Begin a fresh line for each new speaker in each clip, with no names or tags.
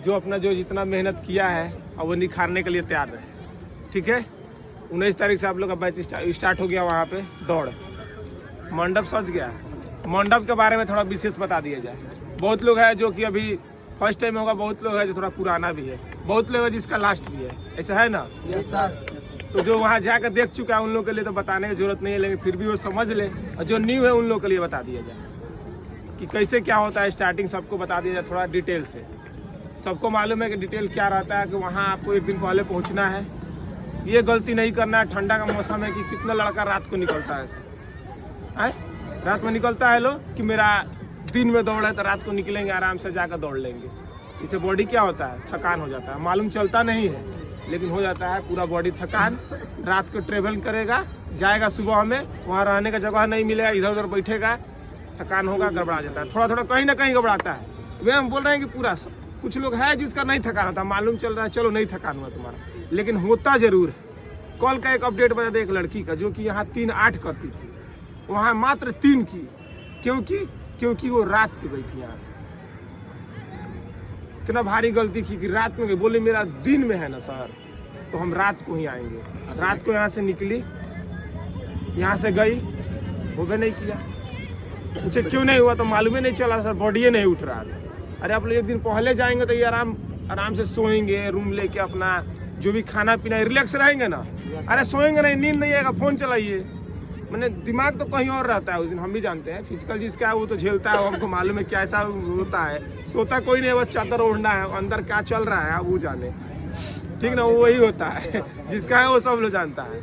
जो अपना जो जितना मेहनत किया है और वो निखारने के लिए तैयार है। ठीक है, 19 तारीख से आप लोग का बैच स्टार्ट हो गया। वहाँ पे दौड़ मंडप सज गया। मंडप के बारे में थोड़ा विशेष बता दिया जाए। बहुत लोग हैं जो कि अभी फर्स्ट टाइम होगा, बहुत लोग हैं जो थोड़ा पुराना भी है, बहुत लोग है जिसका लास्ट भी है, ऐसा है ना?
Yes sir.
तो जो वहाँ जाकर देख चुका है उन लोगों के लिए तो बताने की जरूरत नहीं है, लेकिन फिर भी वो समझ ले। और जो न्यू है उन लोगों के लिए बता दिया जाए कि कैसे क्या होता है। स्टार्टिंग सबको बता दिया जाए थोड़ा डिटेल से। सबको मालूम है कि डिटेल क्या रहता है, कि वहाँ आपको एक दिन पहले पहुँचना है। ये गलती नहीं करना है। ठंडा का मौसम है कि कितना लड़का रात को निकलता है ऐसा, रात में निकलता है लोग कि मेरा दिन में दौड़ है तो रात को निकलेंगे, आराम से जाकर दौड़ लेंगे। इससे बॉडी क्या होता है, थकान हो जाता है। मालूम चलता नहीं है लेकिन हो जाता है पूरा बॉडी थकान। रात को ट्रेवल करेगा, जाएगा सुबह में, वहाँ रहने का जगह नहीं मिलेगा, इधर उधर बैठेगा, थकान होगा, गड़बड़ा जाता है। थोड़ा थोड़ा कहीं ना कहीं गड़बड़ाता है। वे हम बोल रहे हैं कि पूरा कुछ लोग है जिसका नहीं थकान होता, मालूम चल रहा है चलो नहीं थकान हुआ तुम्हारा, लेकिन होता जरूर है। कल का एक अपडेट बता दे एक लड़की का जो कि यहाँ 3-8 करती थी, वहाँ मात्र 3 की। क्योंकि वो रात को गई थी यहाँ से। इतना भारी गलती की कि रात में गई। बोले मेरा दिन में है ना सर, तो हम रात को ही आएंगे। रात को यहाँ से निकली, यहाँ से गई, वो भी नहीं किया। मुझे क्यों नहीं हुआ तो मालूम ही नहीं चला सर, बॉडी नहीं उठ रहा था। अरे आप लोग एक दिन पहले जाएंगे तो ये आराम से सोएंगे, रूम लेके अपना जो भी खाना पीना रिलैक्स रहेंगे ना। अरे सोएंगे नहीं, नींद नहीं आएगा, फोन चलाइए। मैंने दिमाग तो कहीं और रहता है उस दिन, हम भी जानते हैं। फिजिकल जिसका है वो तो झेलता है, हमको मालूम है क्या ऐसा होता है। सोता कोई नहीं, बस चादर ओढ़ना है, अंदर क्या चल रहा है वो जाने, ठीक ना, वही होता है। जिसका है वो सब लोग जानता है।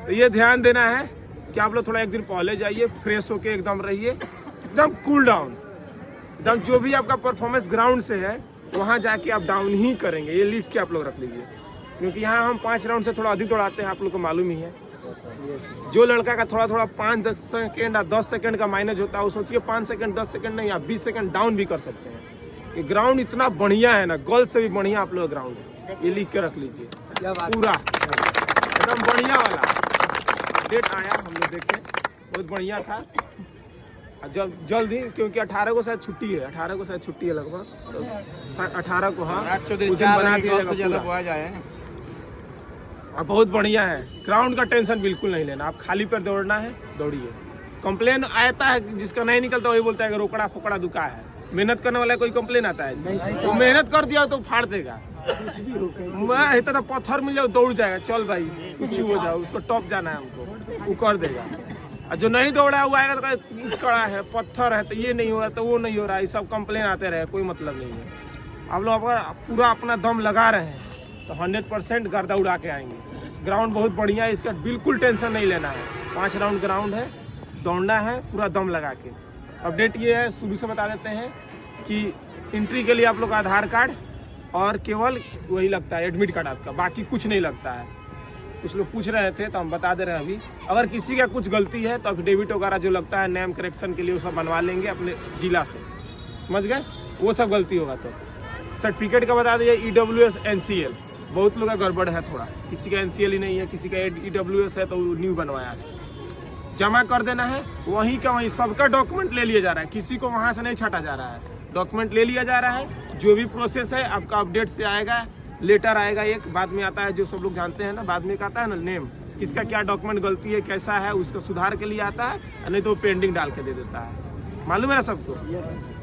तो ये ध्यान देना है कि आप लोग थोड़ा एक दिन पहले जाइए, फ्रेश होके एकदम रहिए, एकदम कूल डाउन। एकदम जो भी आपका परफॉर्मेंस ग्राउंड से है वहाँ जाके आप डाउन ही करेंगे। ये लिख के आप लोग रख लीजिए, क्योंकि यहाँ हम 5 राउंड से थोड़ा अधिक दौड़ाते हैं, आप लोग को मालूम ही है। जो लड़का का थोड़ा 5-10 सेकेंड या 10 सेकेंड का माइनस होता है, वो सोचिए 5 सेकेंड 10 सेकेंड नहीं, आप 20 सेकेंड डाउन भी कर सकते हैं। ये ग्राउंड इतना बढ़िया है ना, गर्ल्स से भी बढ़िया आप लोग ग्राउंड है। ये लिख के रख लीजिए पूरा एकदम बढ़िया वाला अपडेट आया, हम लोग देखे, बहुत बढ़िया था। जब जल्दी, क्योंकि 18 को शायद छुट्टी है, 18 को शायद छुट्टी है लगभग, तो 18 को हाँ उस दिन बना दिया जाएगा। अब बहुत बढ़िया है। ग्राउंड का टेंशन बिल्कुल नहीं लेना, आप खाली पर दौड़ना है, दौड़िए। कंप्लेन आता है जिसका नहीं निकलता वही बोलता है कि रोकड़ा फोकड़ा दुका है। मेहनत करने वाला कोई कंप्लेन आता है, वो मेहनत कर दिया तो फाड़ देगा। मैं इतना पत्थर मिल जाओ दौड़ जाएगा, चल भाई कुछ हो जाओ, उसको टॉप जाना है हमको, वो कर देगा। और जो नहीं दौड़ा है वो आएगा तो कड़ा है, पत्थर है, तो ये नहीं हो रहा तो वो नहीं हो रहा, ये सब कंप्लेन आते रहे, कोई मतलब नहीं है। आप लोग अगर पूरा अपना दम लगा रहे हैं तो 100% गर्दा उड़ा के आएंगे। ग्राउंड बहुत बढ़िया है, इसका बिल्कुल टेंशन नहीं लेना है। 5 राउंड ग्राउंड है, दौड़ना है पूरा दम लगा के। अपडेट ये है, शुरू से बता देते हैं कि एंट्री के लिए आप लोग आधार कार्ड और केवल वही लगता है एडमिट कार्ड आपका, बाकी कुछ नहीं लगता है। कुछ लोग पूछ रहे थे तो हम बता दे रहे हैं अभी। अगर किसी का कुछ गलती है तो अफिडेविट वगैरह जो लगता है नेम करेक्शन के लिए वो सब बनवा लेंगे अपने जिला से, समझ गए? वो सब गलती होगा तो सर्टिफिकेट का बता दीजिए EWS NCL। बहुत लोग का गड़बड़ है थोड़ा, किसी का NCL ही नहीं है, किसी का EWS है तो न्यू बनवाया है। जमा कर देना है वहीं का वहीं, सबका डॉक्यूमेंट ले लिया जा रहा है, किसी को वहाँ से नहीं छाटा जा रहा है, डॉक्यूमेंट ले लिया जा रहा है। जो भी प्रोसेस है आपका अपडेट से आएगा, लेटर आएगा, एक बाद में आता है जो सब लोग जानते हैं ना, बाद में आता है ना नेम, किसका क्या डॉक्यूमेंट गलती है, कैसा है, उसका सुधार के लिए आता है, नहीं तो पेंडिंग डाल के दे देता है। मालूम है ना सबको?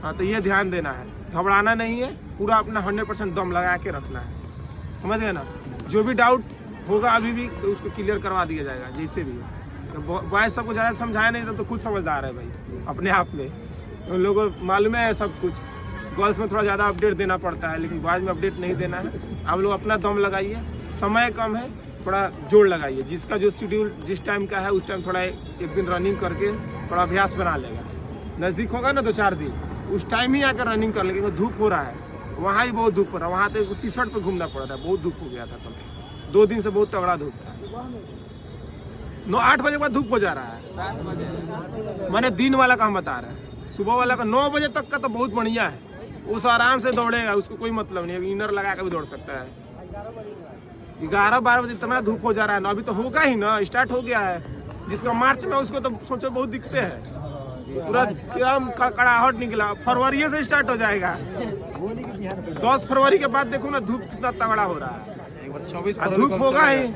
हाँ, तो ये ध्यान देना है, घबराना नहीं है, पूरा अपना 100% दम लगा के रखना है, समझ गए ना? जो भी डाउट होगा अभी भी तो उसको क्लियर करवा दिया जाएगा जैसे भी है। तो बॉयज सबको ज़्यादा समझाया नहीं तो खुद समझदार है भाई अपने आप में, उन लोगों को मालूम है सब कुछ। गर्ल्स में थोड़ा ज़्यादा अपडेट देना पड़ता है, लेकिन बॉयज में अपडेट नहीं देना है। आप लोग अपना दम लगाइए, समय कम है, थोड़ा जोर लगाइए। जिसका जो शेड्यूल जिस टाइम का है उस टाइम थोड़ा एक दिन रनिंग करके थोड़ा अभ्यास बना लेगा। नज़दीक होगा ना 2-4 दिन, उस टाइम ही आकर रनिंग कर लेंगे। धूप हो रहा है, वहाँ ही बहुत धूप हो रहा है, वहाँ तो टी-शर्ट पे घूमना पड़ रहा है, बहुत धूप हो गया था कल, 2 दिन से बहुत तगड़ा धूप था। 8 बजे के बाद धूप हो जा रहा है, मैंने दिन वाला काम बता रहा है। सुबह वाला का 9 बजे तक का तो बहुत बढ़िया है, उस आराम से दौड़ेगा, उसको कोई मतलब नहीं है, इनर लगा कर भी दौड़ सकता है। 11-12 बजे इतना धूप हो जा रहा है ना, अभी तो होगा ही ना, स्टार्ट हो गया है। जिसका मार्च में उसको तो सोचो बहुत दिखते हैं, पूरा एकदम कड़ाहट निकला। फरवरी से स्टार्ट हो जाएगा। 10 फरवरी के बाद देखो ना धूप कितना तगड़ा हो रहा है। धूप होगा ही,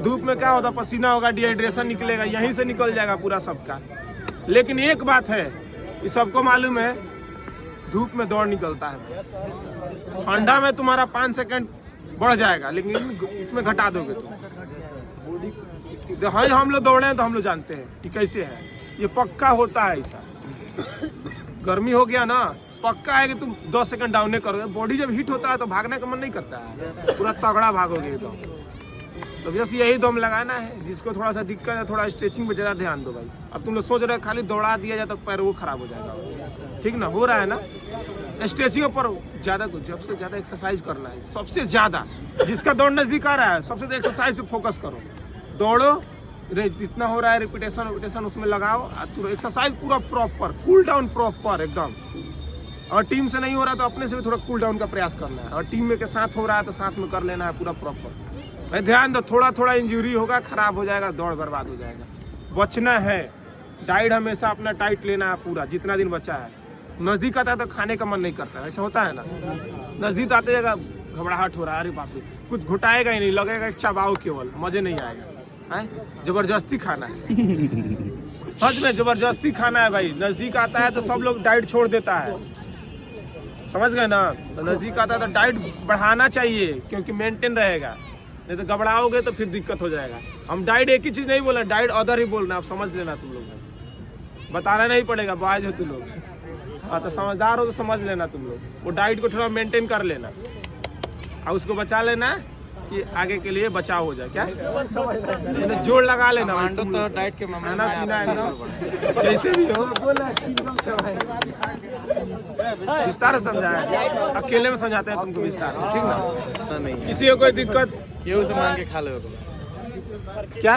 धूप में क्या होता, पसीना होगा, डिहाइड्रेशन निकलेगा, यहीं से निकल जाएगा पूरा सबका। लेकिन एक बात है, ये सबको मालूम है, धूप में दौड़ निकलता है। ठंडा में तुम्हारा 5 सेकंड बढ़ जाएगा, लेकिन इसमें घटा दोगे तुम। हाँ, हम लोग दौड़े हैं तो हम लोग जानते हैं कि कैसे है, ये पक्का होता है ऐसा। गर्मी हो गया ना, पक्का है कि तुम 10 सेकंड डाउन करोगे। बॉडी जब हीट होता है तो भागने का मन नहीं करता है, पूरा तगड़ा भागोगे एकदम। तो बस यही दम लगाना है। जिसको थोड़ा सा दिक्कत है, थोड़ा स्ट्रेचिंग पे ज़्यादा ध्यान दो भाई। अब तुम लोग सोच रहे हो खाली दौड़ा दिया जाए तो पैर वो खराब हो जाएगा, ठीक ना? हो रहा है ना? स्ट्रेचिंग पर ज़्यादा, जब से ज़्यादा एक्सरसाइज करना है। सबसे ज़्यादा जिसका दौड़ नज़दीक आ रहा है, सबसे ज़्यादा एक्सरसाइज पे फोकस करो। दौड़ो, जितना हो रहा है रिपीटेशन उसमें लगाओ। तो एक्सरसाइज पूरा प्रॉपर, कूल डाउन प्रॉपर एकदम। और टीम से नहीं हो रहा तो अपने से भी थोड़ा कूल डाउन का प्रयास करना है। और टीम में के साथ हो रहा है तो साथ में कर लेना है पूरा प्रॉपर। भाई ध्यान दो, थोड़ा थोड़ा इंजरी होगा, खराब हो जाएगा, दौड़ बर्बाद हो जाएगा। बचना है, डाइट हमेशा अपना टाइट लेना है पूरा, जितना दिन बचा है। नज़दीक आता है तो खाने का मन नहीं करता है, ऐसा होता है ना? नज़दीक आते जाएगा, घबराहट हो रहा है, अरे बाप रे, कुछ घुटाएगा ही नहीं, लगेगा चबाओ केवल, मजे नहीं आएगा। है जबरदस्ती खाना है, सच में जबरदस्ती खाना है भाई। नज़दीक आता है तो सब लोग डाइट छोड़ देता है, समझ गए ना? तो नज़दीक आता है तो डाइट बढ़ाना चाहिए, क्योंकि मेंटेन रहेगा। नहीं तो घबराओगे तो फिर दिक्कत हो जाएगा। हम डाइट एक ही चीज़ नहीं बोल रहे, डाइट अदर ही बोलना, आप समझ लेना। तुम लोग बताना नहीं पड़ेगा, बाज हो तुम लोग। हाँ, तो समझदार हो तो समझ लेना तुम लोग। वो डाइट को थोड़ा मेंटेन कर लेना और उसको बचा लेना कि आगे के लिए बचाव हो जाए। क्या तो जोड़ लगा लेना तो डाइट के खाना पीना एकदम जैसे भी हो। विस्तार से समझाया, अकेले में समझाते हैं तुमको विस्तार से, ठीक ना? नहीं किसी को कोई दिक्कत, ये से मांग के खा लो। क्या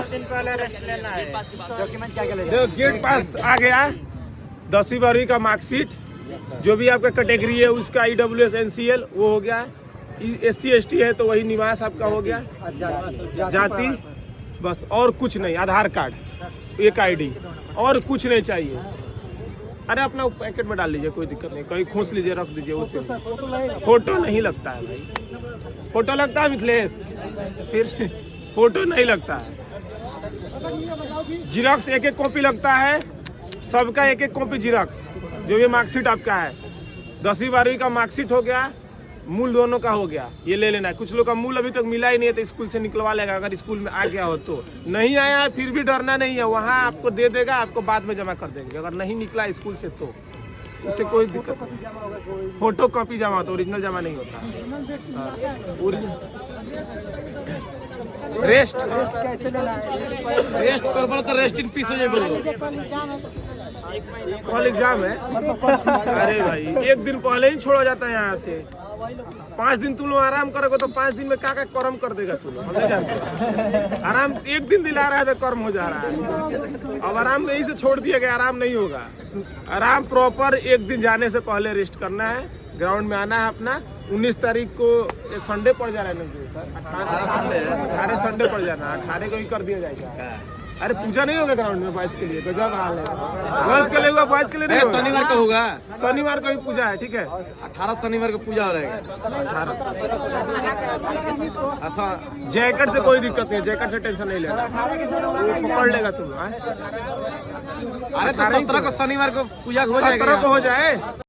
डॉक्यूमेंट क्या देखो, गेट पास आ गया, 10वीं 12वीं का मार्कशीट, जो भी आपका कैटेगरी है उसका IWS NCL वो हो गया। SC ST है तो वही निवास आपका हो गया, जाति, बस और कुछ नहीं। आधार कार्ड, एक ID, और कुछ नहीं चाहिए। अरे अपना पैकेट में डाल लीजिए, कोई दिक्कत नहीं, कहीं खोस लीजिए, रख दीजिए। उससे फोटो नहीं लगता है भाई। फोटो लगता है मिथिलेश? फिर फोटो नहीं लगता है। जिरॉक्स एक कॉपी लगता है, सबका एक कॉपी जिरॉक्स। जो भी मार्कशीट आपका है, 10वीं 12वीं का मार्कशीट हो गया, मूल दोनों का हो गया, ये ले लेना है। कुछ लोग का मूल अभी तक मिला ही नहीं है तो स्कूल से निकलवा लेगा, अगर स्कूल में आ गया हो तो। नहीं आया है फिर भी डरना नहीं है, वहाँ आपको दे देगा, आपको बाद में जमा कर देंगे। अगर नहीं निकला स्कूल से तो उससे कोई दिक्कत नहीं। फोटो कॉपी जमा होता, ओरिजिनल जमा नहीं होता। रेस्ट कैसे लेना है? रेस्ट करबो तो रेस्ट इन पीस हो जाए। कल एग्जाम है? अरे भाई एक दिन पहले ही छोड़ा जाता है यहाँ से। 5 दिन तुम लोग आराम करोगे तो 5 दिन में क्या कर्म कर देगा तुम लोग, हम नहीं जानते। आराम एक दिन दिला रहा है तो कर्म हो जा रहा है। अब आराम यहीं से छोड़ दिया गया, आराम नहीं होगा। आराम प्रॉपर एक दिन जाने से पहले रेस्ट करना है, ग्राउंड में आना है अपना। 19 तारीख को संडे पड़ जा रहा है सर, 18 संडे पड़ जाना, 18 को ही कर दिया जाएगा। अरे पूजा नहीं होगा ग्राउंड में बॉयज के लिए, गजब हाल है। गर्ल्स के लिए होगा, बॉयज के लिए नहीं होगा। शनिवार को होगा, शनिवार को ही पूजा है, ठीक है? 18 शनिवार को पूजा हो रहेगा। जैकेट से कोई दिक्कत नहीं, जैकेट से टेंशन नहीं लेना, वो पकड़ लेगा तुम। अरे तो 17 को शनिवार को पूजा हो जाएगा, 17 को हो जाए।